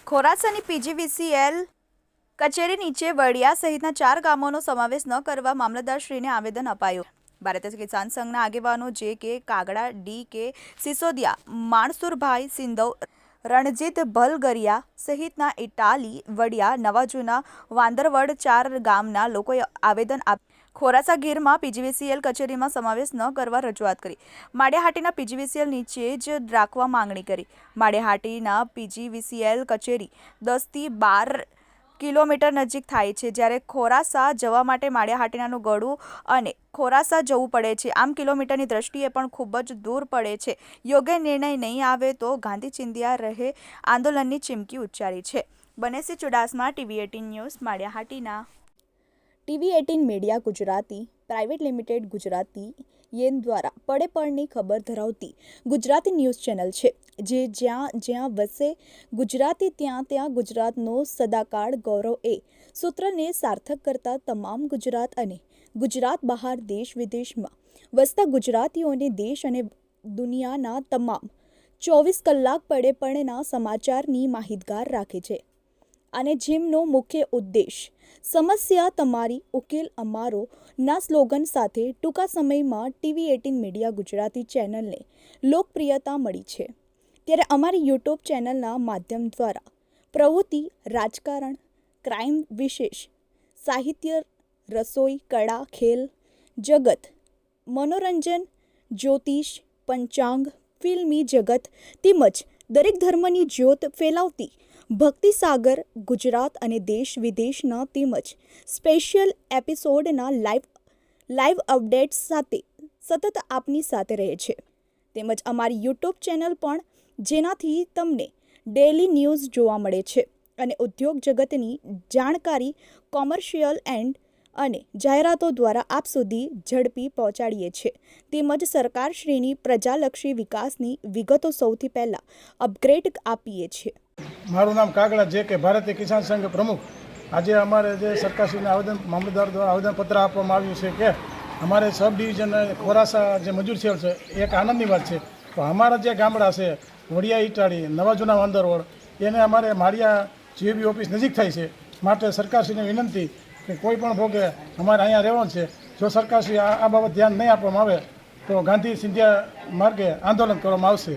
ખોરાસાની PGVCL કચેરી નીચે વડિયા સહિતના 4 ગામોનો સમાવેશ ન કરવા મામલતદારશ્રીને આવેદન અપાયું। ભારતીય કિસાન સંઘના આગેવાનો જે કે કાગડા, ડી કે સિસોદિયા, માણસુરભાઈ સિંધવ, રણજીત ભલગરિયા સહિતના ઇટાલી, વડિયા, નવા જૂના, વાંદરવડ 4 ગામના લોકોએ આવેદન આપ્યું। ખોરાસા ગીરમાં પીજીવીસીએલ કચેરીમાં સમાવેશ ન કરવા રજૂઆત કરી। માળિયાહાટીના પીજીવીસીએલ નીચે જ રાખવા માંગણી કરી। માળિયાહાટીના પીજીવીસીએલ કચેરી 10 થી 12 કિલોમીટર નજીક થાય છે, જ્યારે ખોરાસા જવા માટે માળિયાહાટીનાનું ગળું અને ખોરાસા જવું પડે છે। આમ કિલોમીટરની દ્રષ્ટિએ પણ ખૂબ જ દૂર પડે છે। યોગ્ય નિર્ણય નહીં આવે તો ગાંધી ચિંધ્યા રહે આંદોલનની ચીમકી ઉચ્ચારી છે। Banesi Chudasama, TV18 news, Maliyahatina. TV18 media Gujarati private limited Gujarati યેન દ્વારા પડે પડની ખબર ધરાવતી ગુજરાતી ન્યૂઝ ચેનલ છે, જે જ્યાં જ્યાં વસે ગુજરાતી ત્યાં ગુજરાતનો સદાકાળ ગૌરવ એ સૂત્રને સાર્થક કરતા તમામ ગુજરાત અને ગુજરાત બહાર દેશ વિદેશમાં વસતા ગુજરાતીઓને દેશ અને દુનિયાના તમામ 24 કલાક પડે પડના સમાચારની માહિતગાર રાખે છે, અને જેમનો મુખ્ય ઉદ્દેશ સમસ્યા તમારી ઉકેલ અમારો ના સ્લોગન સાથે ટૂંકા સમયમાં TV18 મીડિયા ગુજરાતી ચેનલને લોકપ્રિયતા મળી છે। ત્યારે અમારી યુટ્યુબ ચેનલના માધ્યમ દ્વારા પ્રવૃત્તિ, રાજકારણ, ક્રાઇમ, વિશેષ સાહિત્ય, રસોઈ, કળા, ખેલ જગત, મનોરંજન, જ્યોતિષ, પંચાંગ, ફિલ્મી જગત તેમજ દરેક ધર્મની જ્યોત ફેલાવતી ભક્તિસાગર ગુજરાત અને દેશ વિદેશના તેમજ સ્પેશિયલ એપિસોડના લાઈવ અપડેટ્સ સાથે સતત આપની સાથે રહે છે। તેમજ અમારી યુટ્યુબ ચેનલ પણ, જેનાથી તમને ડેલી ન્યૂઝ જોવા મળે છે અને ઉદ્યોગ જગતની જાણકારી કોમર્શિયલ અને જાહેરાતો દ્વારા આપ સુધી ઝડપી પહોંચાડીએ છીએ। તેમજ સરકારશ્રીની પ્રજાલક્ષી વિકાસની વિગતો સૌથી પહેલાં અપગ્રેડ આપીએ છીએ। મારું નામ કાગડા જે કે ભારતીય કિસાન સંઘ પ્રમુખ। આજે અમારે જે સરકારશ્રીને મામલતદાર દ્વારા આવેદનપત્ર આપવામાં આવ્યું છે કે અમારે સબ ડિવિઝન ખોરાસા જે મજૂર સેલ છે, એક આનંદની વાત છે, તો અમારા જે ગામડા છે વડિયા, ઇટાળી, નવા જૂના, વાંદરવડ, એને અમારે માળિયા જીએબી ઓફિસ નજીક થાય છે। માટે સરકારશ્રીને વિનંતી કે કોઈ પણ ભોગે અમારે અહીંયા રહેવાનું છે। જો સરકારશ્રી આ બાબત ધ્યાન નહીં આપવામાં આવે તો ગાંધી ચિંધ્યા માર્ગે આંદોલન કરવામાં આવશે।